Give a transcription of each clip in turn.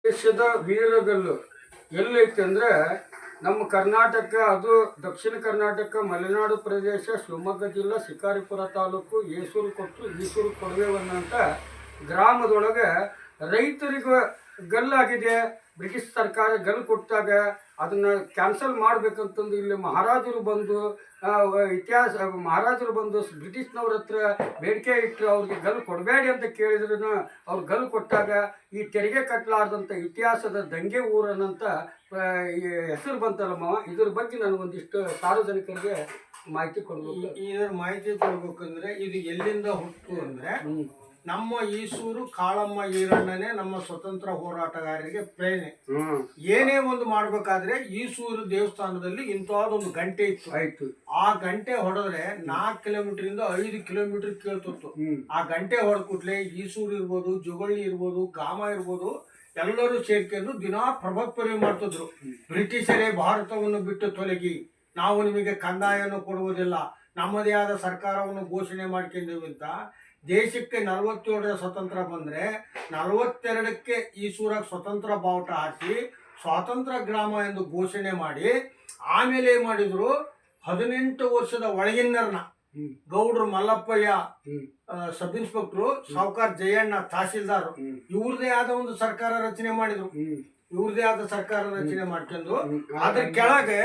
ದೇಶದ ವೀರಗಲ್ಲು ಎಲ್ಲೈತೆ ಅಂದರೆ ನಮ್ಮ ಕರ್ನಾಟಕ, ಅದು ದಕ್ಷಿಣ ಕರ್ನಾಟಕ, ಮಲೆನಾಡು ಪ್ರದೇಶ, ಶಿವಮೊಗ್ಗ ಜಿಲ್ಲಾ, ಶಿಕಾರಿಪುರ ತಾಲೂಕು, ಈಸೂರು ಕೊಡವೆವನ್ನಂತ ಗ್ರಾಮದೊಳಗೆ ರೈತರಿಗೆ ಗಲ್ಲಾಗಿದೆ. ಬ್ರಿಟಿಷ್ ಸರ್ಕಾರ ಗಲ್ಲು ಕೊಟ್ಟಾಗ ಅದನ್ನು ಕ್ಯಾನ್ಸಲ್ ಮಾಡಬೇಕಂತಂದು ಇಲ್ಲಿ ಮಹಾರಾಜರು ಬಂದು ಮಹಾರಾಜರು ಬಂದು ಬ್ರಿಟಿಷ್ನವ್ರ ಹತ್ರ ಬೇಡಿಕೆ ಇಟ್ಟರು. ಅವ್ರಿಗೆ ಗಲ್ಲು ಕೊಡಬೇಡಿ ಅಂತ ಕೇಳಿದ್ರು ಅವ್ರು ಗಲ್ಲು ಕೊಟ್ಟಾಗ ಈ ತೆರಿಗೆ ಕಟ್ಟಲಾರ್ದಂಥ ಇತಿಹಾಸದ ದಂಗೆ ಊರನ್ನಂತ ಈ ಹೆಸರು ಬಂತಲ್ಲಮ್ಮ. ಇದ್ರ ಬಗ್ಗೆ ನನಗೊಂದಿಷ್ಟು ಸಾರ್ವಜನಿಕರಿಗೆ ಮಾಹಿತಿ ಕೊಡಬೇಕು. ಇದರ ಮಾಹಿತಿ ಕೊಡ್ಬೇಕಂದ್ರೆ ಇದು ಎಲ್ಲಿಂದ ಹುಟ್ಟು ಅಂದರೆ ನಮ್ಮ ಈಸೂರು ಕಾಳಮ್ಮ ಈರಣ್ಣನೇ ನಮ್ಮ ಸ್ವತಂತ್ರ ಹೋರಾಟಗಾರರಿಗೆ ಪ್ರೇರಣೆ. ಏನೇ ಒಂದು ಮಾಡ್ಬೇಕಾದ್ರೆ ಈಸೂರು ದೇವಸ್ಥಾನದಲ್ಲಿ ಇಂಥದ್ದೊಂದು ಗಂಟೆ ಇತ್ತು. ಆ ಗಂಟೆ ಹೊಡೆದ್ರೆ 4 ಕಿಲೋಮೀಟರ್ 5 ಕಿಲೋಮೀಟರ್ ಕೇಳ್ತಿತ್ತು. ಆ ಗಂಟೆ ಹೊಡೆದ್ಕೂಡ್ಲೆ ಈಸೂರು ಇರ್ಬೋದು, ಜುಗಳ್ಳಿ ಇರ್ಬೋದು, ಗಾಮ ಇರ್ಬೋದು, ಎಲ್ಲರೂ ಸೇರ್ಕೊಂಡು ದಿನಾ ಪ್ರಭಾವ ಮಾಡ್ತಿದ್ರು. ಬ್ರಿಟಿಷರೇ ಭಾರತವನ್ನು ಬಿಟ್ಟು ತೊಲಗಿ, ನಾವು ನಿಮಗೆ ಕಂದಾಯವನ್ನು ಕೊಡುವುದಿಲ್ಲ, ನಮ್ಮದೇ ಆದ ಸರ್ಕಾರವನ್ನು ಘೋಷಣೆ ಮಾಡ್ಕೊಂಡಿವಿ ಅಂತ ದೇಶಕ್ಕೆ 47ರ ಸ್ವತಂತ್ರ ಬಂದರೆ 42ಕ್ಕೆ ಈಸೂರಾಗ ಸ್ವತಂತ್ರ ಬಾವುಟ ಹಾಕಿ ಸ್ವಾತಂತ್ರ್ಯ ಗ್ರಾಮ ಎಂದು ಘೋಷಣೆ ಮಾಡಿ ಆಮೇಲೆ ಏನು ಮಾಡಿದ್ರು, 18 ವರ್ಷದ ಒಳಗಿನರ್ನ ಗೌಡ್ರು ಮಲ್ಲಪ್ಪಯ್ಯ ಸಬ್ ಇನ್ಸ್ಪೆಕ್ಟ್ರು, ಸಾವುಕಾರ ಜಯಣ್ಣ ತಹಸೀಲ್ದಾರ್, ಇವ್ರದೇ ಆದ ಒಂದು ಸರ್ಕಾರ ರಚನೆ ಮಾಡಿದ್ರು. ಇವ್ರದೇ ಆದ ಸರ್ಕಾರ ರಚನೆ ಮಾಡ್ಕೊಂಡು ಅದ್ರ ಕೆಳಗೆ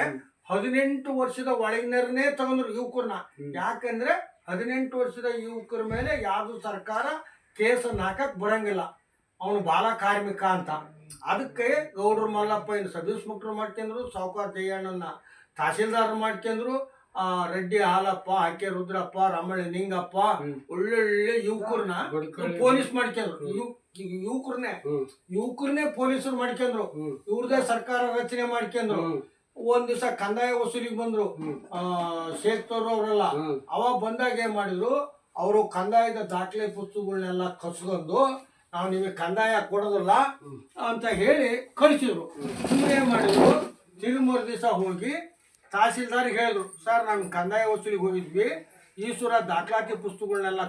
18 ವರ್ಷದ ಒಳಗಿನರನ್ನೇ ತಗೊಂಡ್ರು ಯುವಕರನ್ನ. ಯಾಕಂದ್ರೆ 18 ವರ್ಷದ ಯುವಕರ ಮೇಲೆ ಯಾವುದು ಸರ್ಕಾರ ಕೇಸನ್ನು ಹಾಕಕ್ ಬರಂಗಿಲ್ಲ, ಅವನು ಬಾಲ ಕಾರ್ಮಿಕ ಅಂತ. ಅದಕ್ಕೆ ಗೌಡ್ರು ಮಲ್ಲಪ್ಪ ಸಬ್ ಇನ್ಸ್ಪೆಕ್ಟರ್ ಮಾಡ್ಕೊಂಡ್ರು, ಸಾವುಕಾರ ಜಯಣ್ಣನ ತಹಸೀಲ್ದಾರ್ ಮಾಡ್ಕೊಂಡ್ರು, ರೆಡ್ಡಿ ಹಾಲಪ್ಪ, ಆಕೆ ರುದ್ರಪ್ಪ, ರಮಣಿ ನಿಂಗಪ್ಪ, ಒಳ್ಳೊಳ್ಳೆ ಯುವಕರನ್ನ ಪೊಲೀಸ್ ಮಾಡ್ಕೊಂಡ್ರು. ಯುವಕರನ್ನೇ ಪೊಲೀಸರು ಮಾಡ್ಕೊಂಡ್ರು. ಇವ್ರದೇ ಸರ್ಕಾರ ರಚನೆ ಮಾಡ್ಕೊಂಡ್ರು. ಒಂದ್ ದಿವಸ ಕಂದಾಯ ವಸೂಲಿಗೆ ಬಂದ್ರು ಶೇಖ್ತವ್ರು ಅವರೆಲ್ಲ. ಅವಾಗ ಬಂದಾಗ ಏನ್ ಮಾಡಿದ್ರು, ಅವರು ಕಂದಾಯದ ದಾಖಲೆ ಪುಸ್ತಕಗಳನ್ನೆಲ್ಲ ಕಸ್ಕೊಂಡು ನಾವು ನಿಮಗೆ ಕಂದಾಯ ಕೊಡೋದಿಲ್ಲ ಅಂತ ಹೇಳಿ ಕಳಿಸಿದ್ರು. ಏನ್ ಮಾಡಿದ್ರು, ತಿರುಮೂರು ದಿವಸ ಹೋಗಿ ತಹಸೀಲ್ದಾರ್ಗೆ ಹೇಳಿದ್ರು, ಸರ್ ನಾನು ಕಂದಾಯ ವಸೂಲಿಗೆ ಹೋಗಿದ್ವಿ, ಈಸೂರ ದಾಖಲಾತಿ ಪುಸ್ತಕಗಳನ್ನೆಲ್ಲ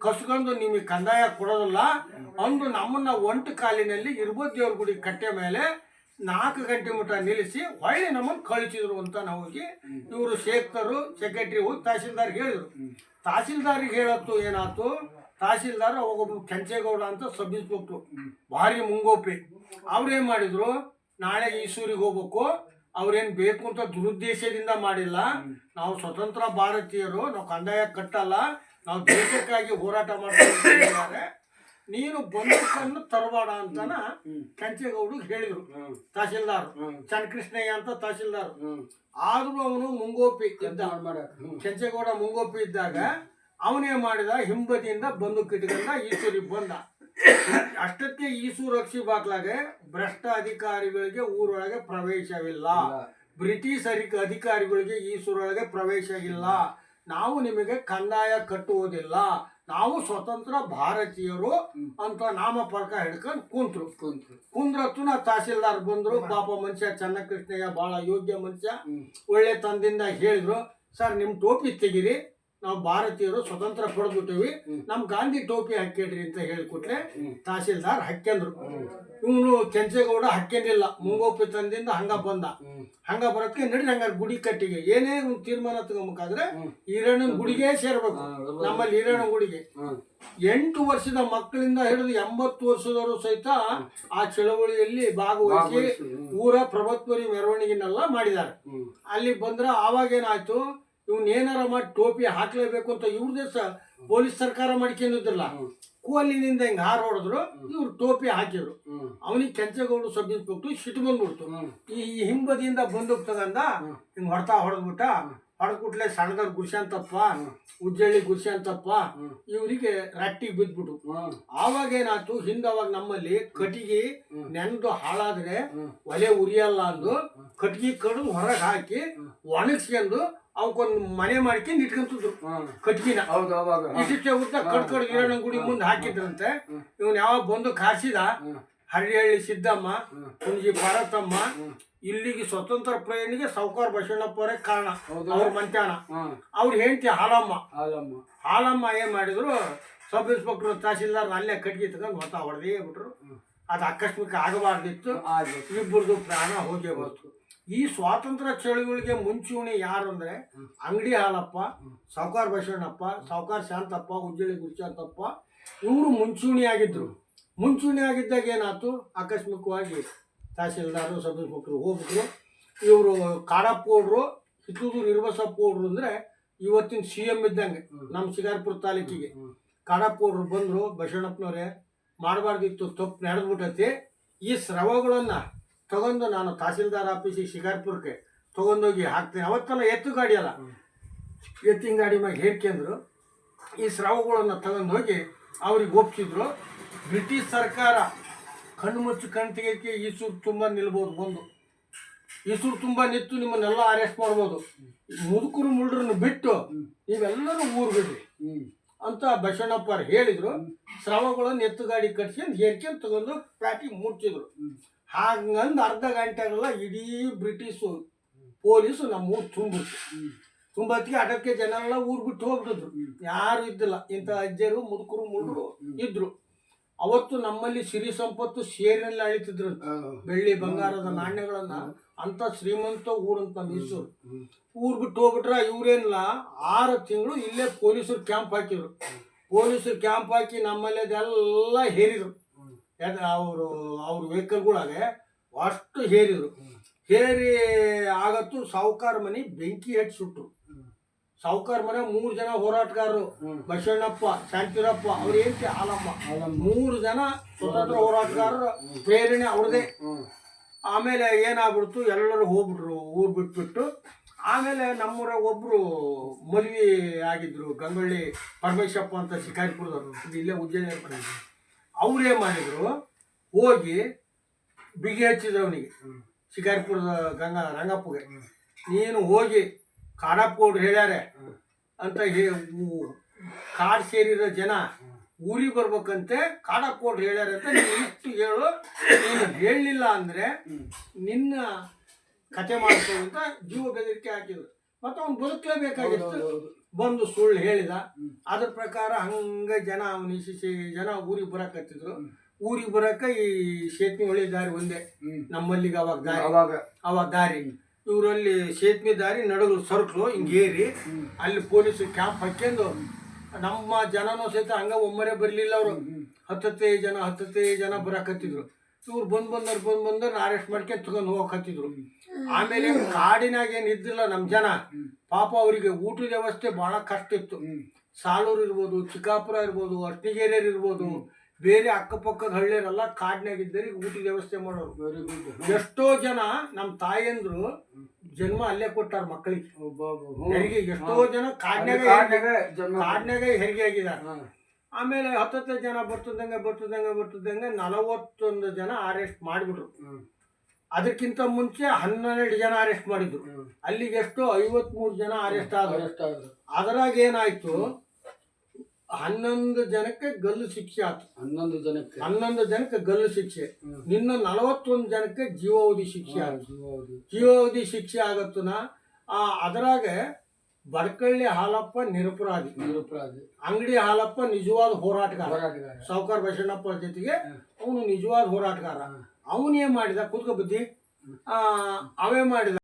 ಕಸ್ಕೊಂಡು ನಿಮಗೆ ಕಂದಾಯ ಕೊಡೋದಿಲ್ಲ ಅಂದು ನಮ್ಮನ್ನ ಒಂಟು ಕಾಲಿನಲ್ಲಿ ಇರ್ಬೋದು ದೇವ್ರ ಗುಡಿ ಕಟ್ಟೆ ಮೇಲೆ 4 ಗಂಟೆ ಮಟ್ಟ ನಿಲ್ಲಿಸಿ ಹೊಳ್ಳಿ ನಮ್ಮನ್ನು ಕಳಿಸಿದ್ರು ಅಂತ ನಾವು ಹೋಗಿ ಇವರು ಶೇಖ್ತರು ಸೆಕ್ರೆಟರಿ ಹೋಗಿ ತಹಸೀಲ್ದಾರ್ಗೆ ಹೇಳಿದ್ರು. ತಹಸೀಲ್ದಾರ್ಗೆ ಹೇಳತ್ತು ಏನಾಯ್ತು, ತಹಸೀಲ್ದಾರ್ ಅವಾಗೊಬ್ಬ ಕೆಂಚೇಗೌಡ ಅಂತ ಸಬ್ ಇನ್ಸ್ಪೆಕ್ಟ್ರು, ಭಾರಿ ಮುಂಗೋಪಿ. ಅವ್ರೇನು ಮಾಡಿದ್ರು, ನಾಳೆ ಈಸೂರಿಗೆ ಹೋಗ್ಬೇಕು, ಅವ್ರೇನು ಬೇಕು ಅಂತ ದುರುದ್ದೇಶದಿಂದ ಮಾಡಿಲ್ಲ, ನಾವು ಸ್ವತಂತ್ರ ಭಾರತೀಯರು, ನಾವು ಕಂದಾಯ ಕಟ್ಟಲ್ಲ, ನಾವು ದೇಶಕ್ಕಾಗಿ ಹೋರಾಟ ಮಾಡ್ತಾರೆ, ನೀನು ಬಂದೂಕನ್ನು ತರಬೇಡ ಅಂತನ ಕೆಂಚೇಗೌಡಿಗೆ ಹೇಳಿದ್ರು ತಹಸೀಲ್ದಾರ್. ಚನ್ನಕೃಷ್ಣಯ್ಯ ಅಂತ ತಹಸೀಲ್ದಾರ್. ಆದ್ರೂ ಅವನು ಮುಂಗೋಪಿ ಇದ್ದ. ಕೆಂಚೇಗೌಡ ಮುಂಗೋಪಿ ಇದ್ದಾಗ ಅವನೇ ಮಾಡಿದ, ಹಿಂಬದಿಯಿಂದ ಬಂದೂಕ್ ಇಟ್ಕೊಂಡ ಈಸೂರಿಗೆ ಬಂದ. ಅಷ್ಟಕ್ಕೆ ಈಸೂರು ರಕ್ಷಿ ಬಾಗ್ಲಾಗೆ ಭ್ರಷ್ಟ ಅಧಿಕಾರಿಗಳಿಗೆ ಊರೊಳಗೆ ಪ್ರವೇಶವಿಲ್ಲ, ಬ್ರಿಟಿಷ್ ಅಧಿಕಾರಿಗಳಿಗೆ ಈಸೂರೊಳಗೆ ಪ್ರವೇಶ ಇಲ್ಲ, ನಾವು ನಿಮಗೆ ಕಂದಾಯ ಕಟ್ಟುವುದಿಲ್ಲ, ನಾವು ಸ್ವತಂತ್ರ ಭಾರತೀಯರು ಅಂತ ನಾಮಫಲಕ ಹಿಡ್ಕೊಂಡು ಕುಂದ್ರತ್ತು. ತಹಸೀಲ್ದಾರ್ ಬಂದ್ರು, ಪಾಪ ಮನುಷ್ಯ ಚನ್ನಕೃಷ್ಣಯ್ಯ ಬಹಳ ಯೋಗ್ಯ ಮನುಷ್ಯ, ಒಳ್ಳೆ ತಂದಿಂದ ಹೇಳಿದ್ರು, ಸರ್ ನಿಮ್ಮ ಟೋಪಿ ತೆಗಿರಿ, ನಾವು ಭಾರತೀಯರು ಸ್ವತಂತ್ರ ಪಡೆದ್ಬಿಟ್ಟಿವಿ, ನಮ್ ಗಾಂಧಿ ಟೋಪಿ ಹಾಕ್ಯಡ್ರಿ ಅಂತ ಹೇಳಿಕೊಟ್ರೆ ತಹಸೀಲ್ದಾರ್ ಹಾಕ್ಯಂದ್ರು. ಇವನು ಕೆಂಚೇಗೌಡ ಹಾಕ್ಯಂದಿಲ್ಲ, ಮುಂಗೋಪಿ ತಂದಿಂದ ಹಂಗ ಬರೋದಕ್ಕೆ ನಡಿ ಹಂಗ ಗುಡಿ ಕಟ್ಟಿಗೆ ಏನೇ ಒಂದು ತೀರ್ಮಾನ ತಗೋಬೇಕಾದ್ರೆ ಈರಣ್ಣನ ಗುಡಿಗೆ ಸೇರ್ಬೇಕು. ನಮ್ಮಲ್ಲಿ ಈರಣ್ಣನ ಗುಡಿಗೆ 8 ವರ್ಷದ ಮಕ್ಕಳಿಂದ ಹಿಡಿದು 80 ವರ್ಷದವರು ಸಹಿತ ಆ ಚಳವಳಿಯಲ್ಲಿ ಭಾಗವಹಿಸಿ ಊರ ಪ್ರಭತ್ವರಿ ಮೆರವಣಿಗೆನೆಲ್ಲ ಮಾಡಿದ್ದಾರೆ. ಅಲ್ಲಿ ಬಂದ್ರೆ ಆವಾಗೇನಾಯ್ತು, ಇವ್ನ ಏನಾರ ಮಾಡಿ ಟೋಪಿ ಹಾಕ್ಲೇಬೇಕು ಅಂತ ಇವ್ರದೇ ಪೊಲೀಸ್ ಸರ್ಕಾರ ಮಾಡ್ಕೊಂಡಿದ್ರಲ್ಲ, ಕೋಲಿನಿಂದ ಹಿಂಗೆ ಹಾರ ಹೊಡೆದ್ರು, ಇವ್ರು ಟೋಪಿ ಹಾಕಿದ್ರು. ಅವನಿಗೆ ಕೆಂಚೇಗೌಡ ಸಬ್ ಇನ್ಸ್ಪೆಕ್ಟರ್ ಸಿಟ್ಟು ಬಂದ್ಬಿಡ್ತು. ಈ ಹಿಂಬದಿಯಿಂದ ಬಂದೂಕ್ ತಗಂದ ಹಿಂಗೆ ಹೊಡೆದ್ಬಿಟ್ಲೆ ಸಣ್ಣದವ್ರು ಗುರ್ಶಂತಪ್ಪ, ಉಜ್ಜಳ್ಳಿ ಗುರ್ಶಂತಪ್ಪ ಇವರಿಗೆ ರಟ್ಟಿಗೆ ಬಿದ್ಬಿಟ್ಟು. ಆವಾಗ ಏನಾಯ್ತು, ಅವಾಗ ನಮ್ಮಲ್ಲಿ ಕಟ್ಟಿಗೆ ನೆನೆದು ಹಾಳಾದ್ರೆ ಒಲೆ ಉರಿಯಲ್ಲ ಅಂದು ಕಟ್ಟಿಗೆ ಕಡಿದು ಹೊರಗೆ ಹಾಕಿ ಒಣಗಿಸ್ಕೊಂಡು ಅವಕ್ಕೊಂದು ಮನೆ ಮಾಡ್ಕೊಂಡು ಇಟ್ಕೊಂತಿದ್ರು ಕಟ್ಗಿನ. ಇಷ್ಟೇ ಉದ್ದ ಕಡ್ಕಡ್ ಈರಣ್ಣ ಗುಡಿ ಮುಂದೆ ಹಾಕಿದ್ರಂತೆ. ಇವನ್ ಯಾವಾಗ ಬಂದು ಕಾಸಿದ ಹರಿಹಳ್ಳಿ ಸಿದ್ದಮ್ಮ, ಕುಂಜಿ ಭಾರತಮ್ಮ, ಇಲ್ಲಿಗೆ ಸ್ವತಂತ್ರ ಪ್ರಯಾಣಿಗೆ ಸಾವುಕಾರ ಬಸವಣ್ಣಪ್ಪರೇ ಕಾರಣ. ಅವ್ರ ಮಂತ್ಯಾನ ಅವ್ರ ಹೆಂಡತಿ ಹಾಲಮ್ಮ ಏನ್ ಮಾಡಿದ್ರು, ಸಬ್ ಇನ್ಸ್ಪೆಕ್ಟರ್ ತಹಸೀಲ್ದಾರ್ ಅಲ್ಲೇ ಕಟ್ಗಿ ತಗೊಂಡು ಹೊಡೆದೇ ಬಿಟ್ರು. ಅದು ಆಕಸ್ಮಿಕ ಆಗಬಾರ್ದಿತ್ತು. ಇಬ್ಬರದು ಪ್ರಾಣ ಹೋಗೇ ಬಂತು. ಈ ಸ್ವಾತಂತ್ರ್ಯ ಚಳುವಳಿಗೆ ಮುಂಚೂಣಿ ಯಾರು ಅಂದ್ರೆ ಅಂಗಡಿ ಹಾಲಪ್ಪ, ಸಾವುಕಾರ ಬಸವಣ್ಣಪ್ಪ, ಸಾವುಕಾರ ಶಾಂತಪ್ಪ, ಉಜ್ಜಳಿ ಗುರುಶಾಂತಪ್ಪ, ಇವರು ಮುಂಚೂಣಿ ಆಗಿದ್ರು. ಮುಂಚೂಣಿ ಆಗಿದ್ದಾಗ ಏನಾಯ್ತು, ಆಕಸ್ಮಿಕವಾಗಿ ತಹಸೀಲ್ದಾರು ಸಬ್ ಇನ್ಸ್ಪೆಕ್ಟರ್ ಹೋಗ್ಬಿಟ್ರು. ಇವರು ಕಾಡಪ್ಪಗೌಡರು, ಹಿತ್ತೂರು ಇರುಬಸಪ್ಪಗೌಡರು ಅಂದ್ರೆ ಇವತ್ತಿನ CM ಇದ್ದಂಗೆ ನಮ್ಮ ಶಿಕಾರಿಪುರ ತಾಲೂಕಿಗೆ. ಕಾಡಪ್ಪಗೌಡರು ಬಂದರು, ಬಸವಣ್ಣಪ್ಪನವರೇ ಮಾಡಬಾರ್ದಿತ್ತು, ತಪ್ಪು ನಡೆದ್ಬಿಟ್ಟೈತಿ, ಈ ಸ್ರವಗಳನ್ನ ತಗೊಂಡು ನಾನು ತಹಸೀಲ್ದಾರ್ ಆಫೀಸಿಗೆ ಶಿಕಾರಿಪುರಕ್ಕೆ ತಗೊಂಡೋಗಿ ಹಾಕ್ತೀನಿ. ಅವತ್ತೆಲ್ಲ ಎತ್ತು ಗಾಡಿ ಅಲ್ಲ, ಎತ್ತಿನ ಗಾಡಿ ಮ್ಯಾಗ ಹೇರ್ಕೊಂಡ್ರು. ಈ ಸ್ರವಗಳನ್ನು ತಗೊಂಡೋಗಿ ಅವ್ರಿಗೆ ಒಪ್ಪಿಸಿದ್ರು. ಬ್ರಿಟಿಷ್ ಸರ್ಕಾರ ಕಣ್ಣು ಮುಚ್ಚಿ ಕಣ್ಣು ತೆಗೆದಕ್ಕೆ ಈಸೂರು ತುಂಬ ನಿಲ್ಬೋದು, ಒಂದು ಈಸೂರು ತುಂಬ ನಿಂತು ನಿಮ್ಮನ್ನೆಲ್ಲ ಅರೆಸ್ಟ್ ಮಾಡ್ಬೋದು, ಮುದುಕರು ಮುಳ್ರನ್ನು ಬಿಟ್ಟು ನೀವೆಲ್ಲರೂ ಊರು ಬಿಡ್ರಿ ಅಂತ ಬಸವಣ್ಣಪ್ಪ ಹೇಳಿದ್ರು. ಸ್ರವಗಳನ್ನು ಎತ್ತು ಗಾಡಿ ಕಟ್ಸ್ಕೊಂಡು ಹೇರ್ಕೊಂಡು ತಗೊಂಡು ಪ್ಯಾಟಿಗೆ ಮುಚ್ಚಿದ್ರು. ಹಾಗಂದು ಅರ್ಧ ಗಂಟೆಗೆಲ್ಲ ಇಡೀ ಬ್ರಿಟಿಷು ಪೊಲೀಸು ನಮ್ಮ ಊರು ತುಂಬತ್ತಿಗೆ ಅಡಕ್ಕೆ ಜನ ಎಲ್ಲ ಊರು ಬಿಟ್ಟು ಹೋಗ್ಬಿಟ್ಟಿದ್ರು. ಯಾರು ಇದ್ದಿಲ್ಲ, ಇಂಥ ಅಜ್ಜರು ಮುದುಕರು ಮುಳ್ರು ಇದ್ರು. ಅವತ್ತು ನಮ್ಮಲ್ಲಿ ಸಿರಿ ಸಂಪತ್ತು ಸೇರಿನಲ್ಲಿ ಅಳಿತಿದ್ರು, ಬೆಳ್ಳಿ ಬಂಗಾರದ ನಾಣ್ಯಗಳನ್ನ. ಅಂತ ಶ್ರೀಮಂತ ಊರಂತ ಮೈಸೂರು. ಊರು ಬಿಟ್ಟು ಹೋಗ್ಬಿಟ್ರೆ ಇವ್ರೇನಿಲ್ಲ, 6 ತಿಂಗಳು ಇಲ್ಲೇ ಪೊಲೀಸರು ಕ್ಯಾಂಪ್ ಹಾಕಿದ್ರು. ಪೊಲೀಸರು ಕ್ಯಾಂಪ್ ಹಾಕಿ ನಮ್ಮಲ್ಲಿ ಅದೆಲ್ಲ ಹೇರಿದ್ರು. ಅವ್ರ ವೆಹಿಕಲ್ಗಳಾಗೆ ಅಷ್ಟು ಹೇರಿದ್ರು. ಹೇರಿ ಆಗತ್ತು ಸಾವುಕಾರ ಮನೆ ಬೆಂಕಿ ಹಚ್ಚಿ ಸುಟ್ರು. ಸಾವುಕಾರ ಮನೆ 3 ಜನ ಹೋರಾಟಗಾರರು, ಬಸವಣ್ಣಪ್ಪ, ಶಾಂತಿರಪ್ಪ, ಅವ್ರ ಏನ್ತಿ ಹಾಲಮ್ಮ, 3 ಜನ ಸ್ವತಂತ್ರ ಹೋರಾಟಗಾರರ ಪ್ರೇರಣೆ ಅವ್ರದೇ. ಆಮೇಲೆ ಏನಾಗ್ಬಿಡ್ತು, ಎಲ್ಲರೂ ಹೋಗ್ಬಿಟ್ರು ಊರು ಬಿಟ್ಬಿಟ್ಟು. ಆಮೇಲೆ ನಮ್ಮೂರಾಗ ಒಬ್ಬರು ಮದುವೆ ಆಗಿದ್ರು, ಗಂಗೊಳ್ಳಿ ಪರಮೇಶಪ್ಪ ಅಂತ ಶಿಕಾರಿಪುರದವರು, ಇಲ್ಲೇ ಉಜ್ಜಯಿನಿ. ಅವ್ರೇನು ಮಾಡಿದ್ರು, ಹೋಗಿ ಬಿಗಿ ಹಚ್ಚಿದ್ರು ಅವನಿಗೆ, ಶಿಕಾರಿಪುರದ ರಂಗಪ್ಪಗೆ. ನೀನು ಹೋಗಿ ಕಾಡಪ್ಪಗೌಡ್ರು ಹೇಳ್ಯಾರೆ ಅಂತ ಕಾಡು ಸೇರಿರೋ ಜನ ಊರಿಗೆ ಬರ್ಬೇಕಂತೆ, ಕಾಡಪ್ಪಗೌಡ್ರು ಹೇಳ್ಯಾರೆ ಅಂತ ನೀನು ಇಷ್ಟು ಹೇಳು, ನೀನು ಹೇಳಲಿಲ್ಲ ಅಂದರೆ ನಿನ್ನ ಕತೆ ಮಾಡ್ತೇವೆ ಅಂತ ಜೀವ ಬೆದರಿಕೆ ಹಾಕಿದ್ರು. ಮತ್ತು ಅವ್ನು ಬದುಕಲೇಬೇಕಾಗಿತ್ತು. ಬಂದು ಸುಳ್ಳು ಹೇಳಿದ. ಅದ್ರ ಪ್ರಕಾರ ಹಂಗೆ ಜನ ಜನ ಊರಿಗೆ ಬರಕತ್ತಿದ್ರು. ಊರಿಗೆ ಬರಕ ಈ ಸೇತುವೆ ಹೊಳಿ ದಾರಿ ಒಂದೇ ನಮ್ಮಲ್ಲಿಗೆ ಅವಾಗ ದಾರಿ. ಇವರಲ್ಲಿ ಸೇತುವೆ ದಾರಿ ನಡುಗಲು ಸರ್ಕಲು ಹಿಂಗೇರಿ ಅಲ್ಲಿ ಪೊಲೀಸರು ಕ್ಯಾಂಪ್ ಹಾಕ್ಯಂಡು ನಮ್ಮ ಜನನೂ ಸಹಿತ ಹಂಗ ಒಮ್ಮರೆ ಬರಲಿಲ್ಲ. ಅವರು 10 ಜನ ಬರಕತ್ತಿದ್ರು. ಇವ್ರು ಬಂದವ್ರು ಅರೆಸ್ಟ್ ಮಾಡ್ಕೊಂಡು ತಗೊಂಡು ಹೋಗಕತ್ತಿದ್ರು. ಆಮೇಲೆ ಕಾಡಿನಾಗ ಏನು ಇದ್ದಿಲ್ಲ ನಮ್ಮ ಜನ, ಪಾಪ ಅವರಿಗೆ ಊಟದ ವ್ಯವಸ್ಥೆ ಭಾಳ ಕಷ್ಟ ಇತ್ತು. ಸಾಲೂರು ಇರ್ಬೋದು, ಚಿಕ್ಕಾಪುರ ಇರ್ಬೋದು, ಅರ್ತಿಗೇರಿಯರ್ ಇರ್ಬೋದು, ಬೇರೆ ಅಕ್ಕಪಕ್ಕದ ಹಳ್ಳಿಯರೆಲ್ಲ ಕಾಡಿನಾಗಿದ್ದರೆ ಊಟದ ವ್ಯವಸ್ಥೆ ಮಾಡೋರು. ಎಷ್ಟೋ ಜನ ನಮ್ಮ ತಾಯಂದ್ರು ಜನ್ಮ ಅಲ್ಲೇ ಕೊಟ್ಟಾರ ಮಕ್ಕಳಿಗೆ ಹೆರಿಗೆ. ಎಷ್ಟೋ ಜನ ಕಾಡಿನಾಗ ಹೆರಿಗೆ ಆಗಿದ್ದಾರೆ. ಆಮೇಲೆ 10 ಜನ ಬರ್ತದಂಗೆ 41 ಜನ ಅರೆಸ್ಟ್ ಮಾಡಿಬಿಟ್ರು. ಅದಕ್ಕಿಂತ ಮುಂಚೆ 12 ಜನ ಅರೆಸ್ಟ್ ಮಾಡಿದ್ರು. ಅಲ್ಲಿಗೆ ಎಷ್ಟು 53 ಜನ ಅರೆಸ್ಟ್ ಆದ್ರು. ಅದರಾಗ ಏನಾಯ್ತು, 11 ಜನಕ್ಕೆ ಗಲ್ಲು ಶಿಕ್ಷೆ ಆಯ್ತು. 11 ಜನಕ್ಕೆ ಗಲ್ಲು ಶಿಕ್ಷೆ. ನಿನ್ನ 41 ಜನಕ್ಕೆ ಜೀವಾವಧಿ ಶಿಕ್ಷೆ ಆಯ್ತು. ಜೀವಾವಧಿ ಶಿಕ್ಷೆ ಆಗತ್ತನ. ಅದರಾಗ ಬಡಕಳ್ಳಿ ಹಾಲಪ್ಪ ನಿರಪರಾಧಿ, ಅಂಗಡಿ ಹಾಲಪ್ಪ ನಿಜವಾದ ಹೋರಾಟಗಾರ. ಸಾವುಕಾರ ಬಸವಣ್ಣಪ್ಪ ಜೊತೆಗೆ ಅವನು ನಿಜವಾದ ಹೋರಾಟಗಾರ. ಅವನೇನ್ ಮಾಡಿದ, ಕುತ್ಕೋ ಬುದ್ಧಿ, ಅವೇ ಮಾಡಿದ